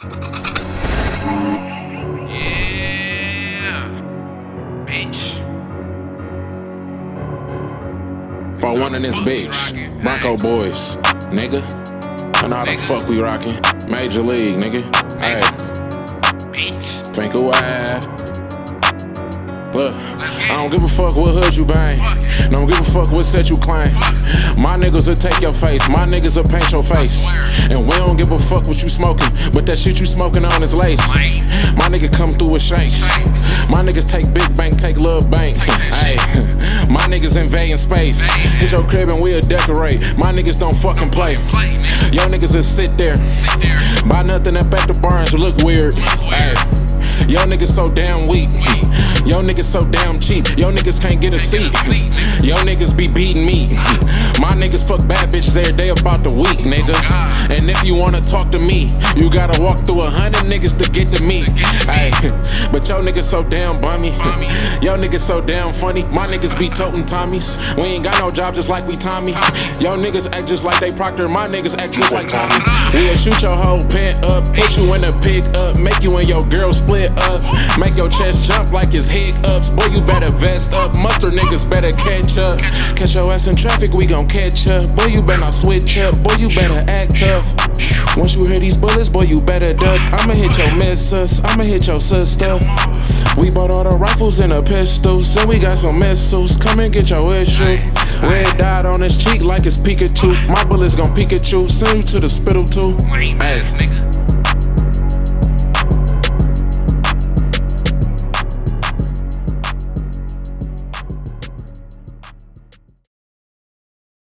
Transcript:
Yeah, bitch. For one in this bitch, Bronco Boyz, nigga. I know how the fuck we rockin'. Major League, nigga. Hey, Bitch. think away. Look, I don't give a fuck what hood you bang. Don't give a fuck what set you claim. My niggas will take your face, my niggas will paint your face. And we don't give a fuck what you smoking, but that shit you smoking on is lace. My nigga come through with shanks. My niggas take big bank, take little bank. Ayy, my niggas invading space. Hit your crib and we'll decorate. My niggas don't fucking play. Yo niggas will sit there. Buy nothing up at the bars, look weird. Ayy, yo niggas so damn weak. Yo niggas so damn cheap. Yo niggas can't get a seat. Yo niggas be beating me. My niggas fuck bad bitches every day about the week, nigga. And if you wanna talk to me, you gotta walk through 100 niggas to get to me. Ay, but yo niggas so damn bummy. Yo niggas so damn funny. My niggas be toting Tommies. We ain't got no job just like we Tommy. Yo niggas act just like they Proctor. My niggas act just like Tommy. We'll shoot your whole pant up, put you in a pick up, make you and your girl split up, make your chest jump like it's hiccups. Boy, you better vest up. Mustard niggas better catch up. Catch your ass in traffic, we gon' catch up. Boy, you better not switch up. Boy, you better act tough. Once you hear these bullets, boy, you better duck. I'ma hit your missus, I'ma hit your sister. We bought all the rifles and the pistols, and we got some missiles. Come and get your issue. Red dot on his cheek like it's Pikachu. My bullets gon' Pikachu, send you to the spittle too. Lame ass nigga.